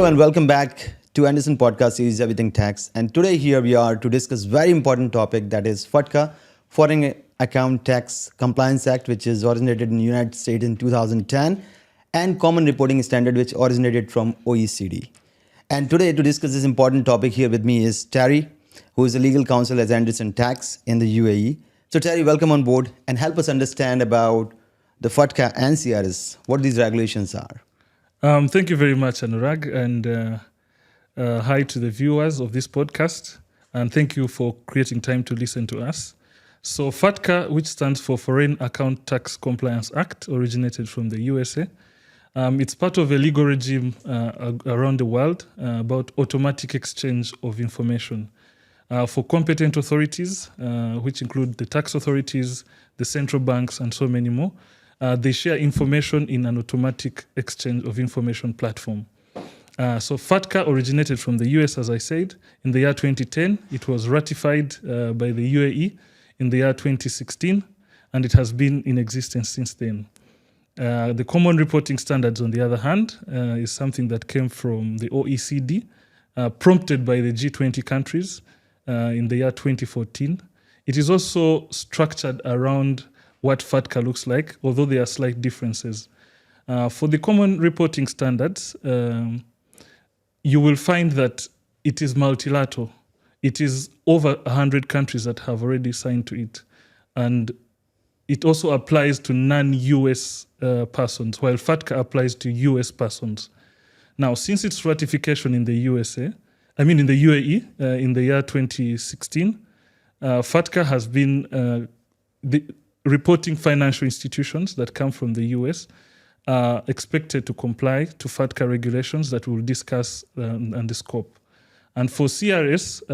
and welcome back to Anderson Podcast Series Everything Tax. And today here we are to discuss very important topic, that is FATCA, Foreign Account Tax Compliance Act, which is originated in the United States in 2010, and Common Reporting Standard, which originated from OECD. And today to discuss this important topic here with me is Terry, who is a legal counsel at Anderson Tax in the UAE. So Terry, welcome on board and help us understand about the FATCA and CRS, what these regulations are. Thank you very much, Anurag, and hi to the viewers of this podcast, and thank you for creating time to listen to us. So FATCA, which stands for Foreign Account Tax Compliance Act, originated from the USA. It's part of a legal regime around the world about automatic exchange of information for competent authorities, which include the tax authorities, the central banks, and so many more. They share information in an automatic exchange of information platform. So FATCA originated from the US, as I said, in the year 2010. It was ratified by the UAE in the year 2016, and it has been in existence since then. The Common Reporting Standards, on the other hand, is something that came from the OECD, prompted by the G20 countries in the year 2014. It is also structured around what FATCA looks like, although there are slight differences. For the Common Reporting Standards, you will find that it is multilateral. It is over 100 countries that have already signed to it. And it also applies to non-US persons, while FATCA applies to US persons. Now, since its ratification in the in the UAE in the year 2016, FATCA has been reporting financial institutions that come from the US are expected to comply to FATCA regulations that we'll discuss and the scope. And for CRS,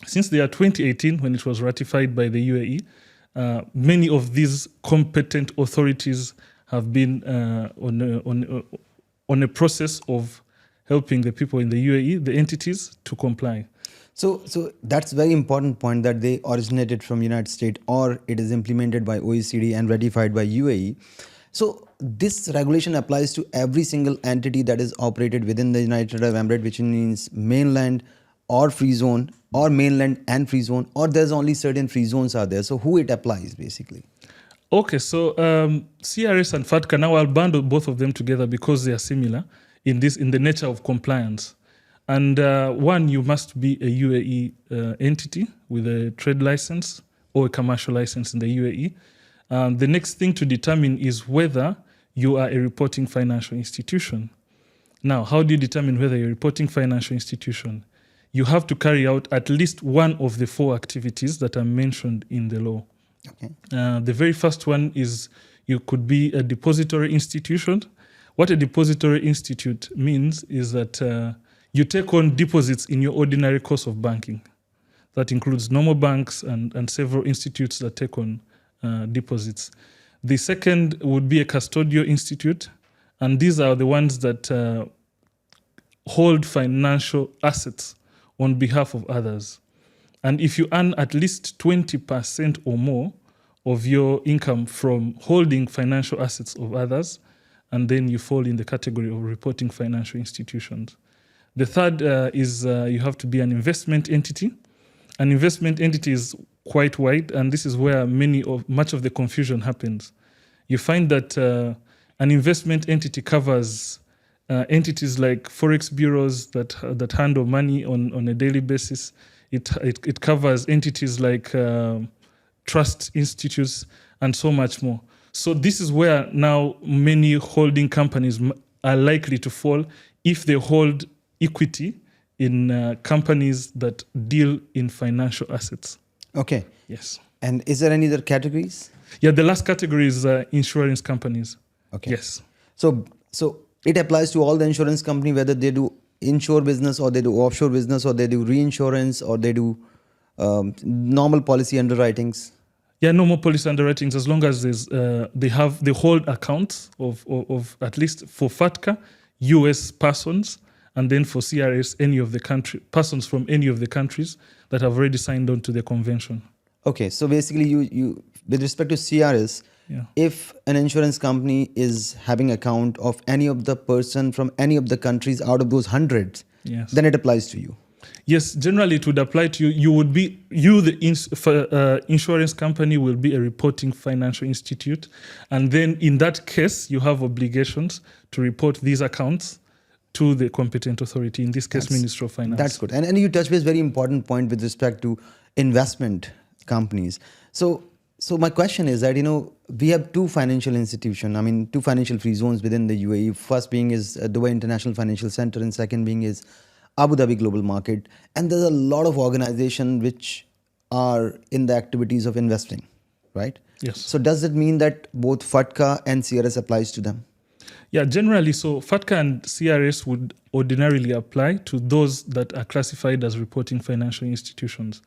since the year 2018, when it was ratified by the UAE, many of these competent authorities have been on a process of helping the people in the UAE, the entities, to comply. So that's a very important point, that they originated from United States or it is implemented by OECD and ratified by UAE. So this regulation applies to every single entity that is operated within the United Arab Emirates, which means mainland or free zone, or mainland and free zone, or there's only certain free zones are there. So who it applies basically? Okay, so CRS and FATCA, now I'll bundle both of them together because they are similar in the nature of compliance. And one, you must be a UAE entity with a trade license or a commercial license in the UAE. The next thing to determine is whether you are a reporting financial institution. Now, how do you determine whether you're a reporting financial institution? You have to carry out at least one of the four activities that are mentioned in the law. Okay. The very first one is you could be a depository institution. What a depository institute means is that you take on deposits in your ordinary course of banking. That includes normal banks and several institutes that take on deposits. The second would be a custodial institute, and these are the ones that hold financial assets on behalf of others. And if you earn at least 20% or more of your income from holding financial assets of others, and then you fall in the category of reporting financial institutions. The third is you have to be an investment entity. An investment entity is quite wide, and this is where much of the confusion happens. You find that an investment entity covers entities like forex bureaus that handle money on a daily basis. It covers entities like trust institutes and so much more. So this is where now many holding companies are likely to fall if they hold equity in companies that deal in financial assets. Okay. Yes. And is there any other categories? Yeah, the last category is insurance companies. Okay. Yes. So it applies to all the insurance company, whether they do inshore business or they do offshore business or they do reinsurance or they do normal policy underwritings. Yeah, normal policy underwritings, as long as they hold accounts of at least for FATCA, US persons, and then for CRS, persons from any of the countries that have already signed on to the convention. Okay, so basically you with respect to CRS, Yeah. if an insurance company is having account of any of the person from any of the countries out of those hundreds, Yes. then it applies to you. Yes, generally it would apply to you. You would be the insurance company will be a reporting financial institute, and then in that case you have obligations to report these accounts to the competent authority. In this case, Ministry of Finance. That's good. And you touched base very important point with respect to investment companies. So my question is that, we have two financial institutions, two financial free zones within the UAE. First being is Dubai International Financial Center, and second being is Abu Dhabi Global Market. And there's a lot of organizations which are in the activities of investing, right? Yes. So does it mean that both FATCA and CRS applies to them? Yeah, generally, so FATCA and CRS would ordinarily apply to those that are classified as reporting financial institutions.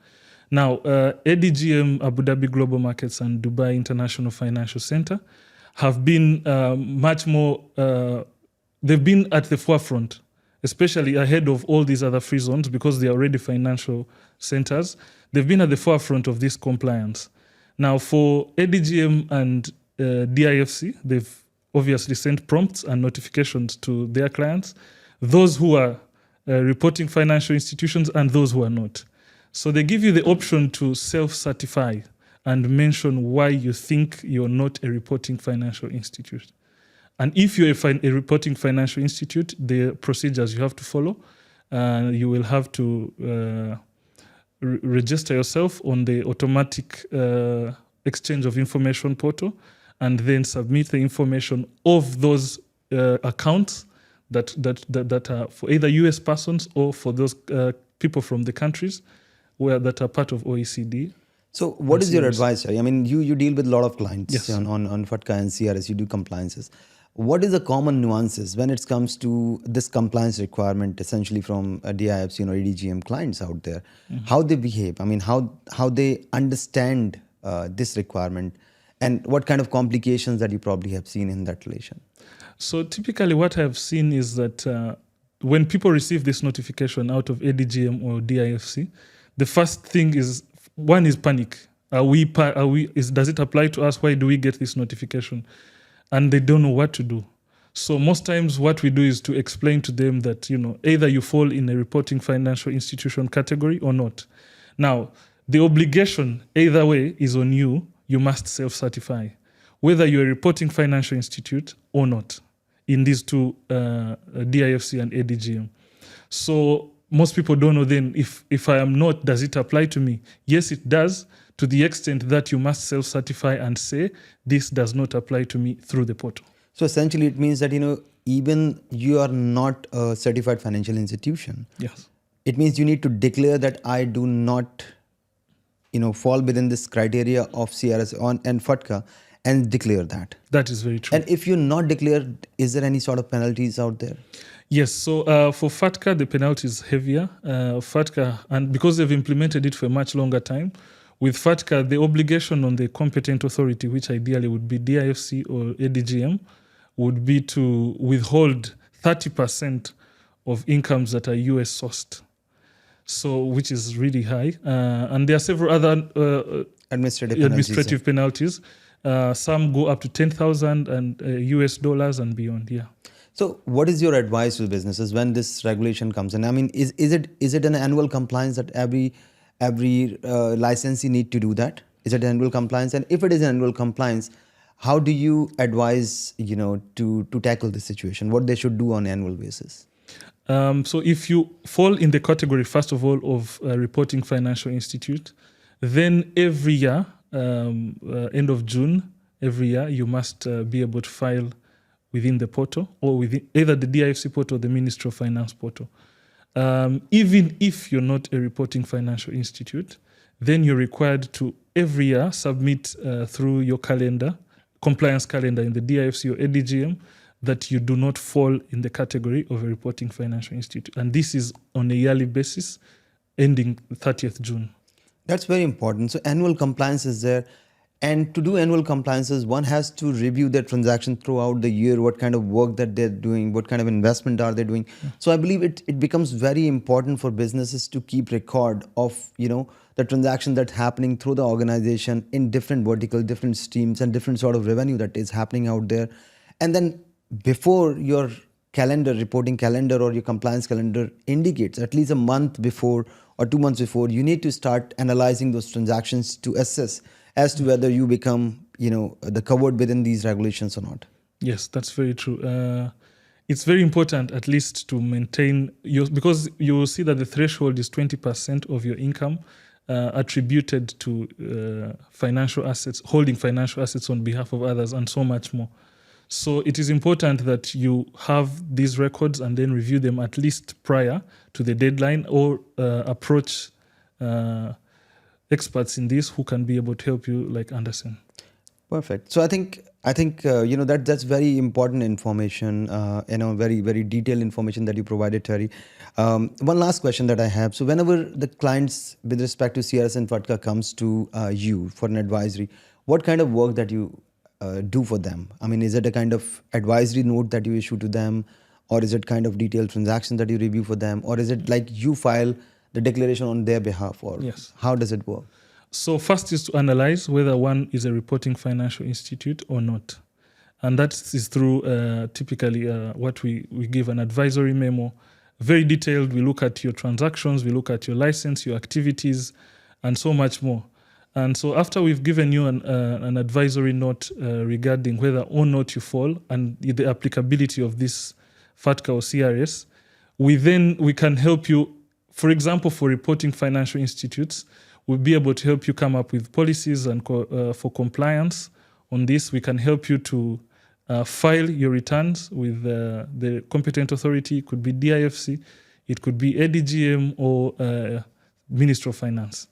Now, ADGM, Abu Dhabi Global Markets, and Dubai International Financial Center have been much more, they've been at the forefront, especially ahead of all these other free zones because they are already financial centers. They've been at the forefront of this compliance. Now, for ADGM and DIFC, they've obviously sent prompts and notifications to their clients, those who are reporting financial institutions and those who are not. So they give you the option to self-certify and mention why you think you're not a reporting financial institute. And if you're a reporting financial institute, the procedures you have to follow, you will have to register yourself on the automatic exchange of information portal, and then submit the information of those accounts that are for either US persons or for those people from the countries that are part of OECD. So what is your advice, sir? You deal with a lot of clients. Yes. on FATCA and CRS, you do compliances. What is the common nuances when it comes to this compliance requirement, essentially from DIFC, EDGM clients out there? Mm-hmm. How they behave? How they understand this requirement, and what kind of complications that you probably have seen in that relation? So typically what I've seen is that when people receive this notification out of ADGM or DIFC, the first thing is, one is panic. Does it apply to us? Why do we get this notification? And they don't know what to do. So most times what we do is to explain to them that, either you fall in a reporting financial institution category or not. Now, the obligation either way is on you. You must self-certify, whether you're a reporting financial institute or not, in these two, DIFC and ADGM. So most people don't know then, if I am not, does it apply to me? Yes, it does, to the extent that you must self-certify and say, this does not apply to me through the portal. So essentially it means that, even you are not a certified financial institution. Yes. It means you need to declare that I do not fall within this criteria of CRS and FATCA, and declare that. That is very true. And if you're not declared, is there any sort of penalties out there? Yes. So for FATCA, the penalty is heavier. FATCA, and because they've implemented it for a much longer time, with FATCA, the obligation on the competent authority, which ideally would be DIFC or ADGM, would be to withhold 30% of incomes that are US sourced. So, which is really high. And there are several other administrative penalties. Some go up to 10,000 and US dollars and beyond. Yeah. So, what is your advice to businesses when this regulation comes in? Is it an annual compliance that every licensee need to do that? Is it annual compliance? And if it is annual compliance, how do you advise to tackle this situation? What they should do on an annual basis? So if you fall in the category, first of all, of reporting financial institute, then every year, end of June, every year, you must be able to file within the portal, or within either the DIFC portal or the Ministry of Finance portal. Even if you're not a reporting financial institute, then you're required to every year submit through your compliance calendar in the DIFC or ADGM, that you do not fall in the category of a reporting financial institute. And this is on a yearly basis, ending 30th June. That's very important. So annual compliance is there. And to do annual compliances, one has to review their transaction throughout the year, what kind of work that they're doing, what kind of investment are they doing. So I believe it becomes very important for businesses to keep record of, the transaction that's happening through the organization in different vertical, different streams, and different sort of revenue that is happening out there. And then before your calendar, reporting calendar or your compliance calendar indicates, at least a month before or 2 months before, you need to start analyzing those transactions to assess as to whether you become, the covered within these regulations or not. Yes, that's very true. It's very important, at least, to maintain your, because you will see that the threshold is 20% of your income attributed to financial assets, holding financial assets on behalf of others, and so much more. So it is important that you have these records and then review them at least prior to the deadline, or approach experts in this who can be able to help you, like Anderson. Perfect. So I think that's very important information. Very very detailed information that you provided, Terry. One last question that I have. So whenever the clients with respect to CRS and FATCA comes to you for an advisory, what kind of work that you do for them? I mean, is it a kind of advisory note that you issue to them, or is it kind of detailed transactions that you review for them, or is it like you file the declaration on their behalf, or Yes. how does it work? So first is to analyze whether one is a reporting financial institute or not. And that is through typically what we give an advisory memo, very detailed. We look at your transactions, we look at your license, your activities, and so much more. And so after we've given you an advisory note regarding whether or not you fall and the applicability of this FATCA or CRS, we can help you. For example, for reporting financial institutes, we'll be able to help you come up with policies and for compliance on this. We can help you to file your returns with the competent authority. It could be DIFC, it could be ADGM, or Ministry of Finance.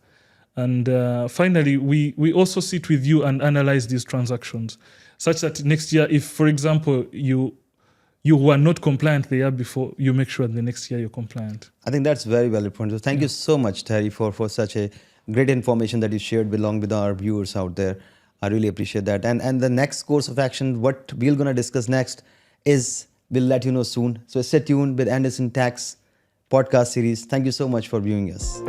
And finally, we also sit with you and analyze these transactions, such that next year, if, for example, you were not compliant the year before, you make sure the next year you're compliant. I think that's very well put. So thank you so much, Terry, for such a great information that you shared along with our viewers out there. I really appreciate that. And the next course of action, what we're going to discuss next is, we'll let you know soon. So stay tuned with Anderson Tax podcast series. Thank you so much for viewing us.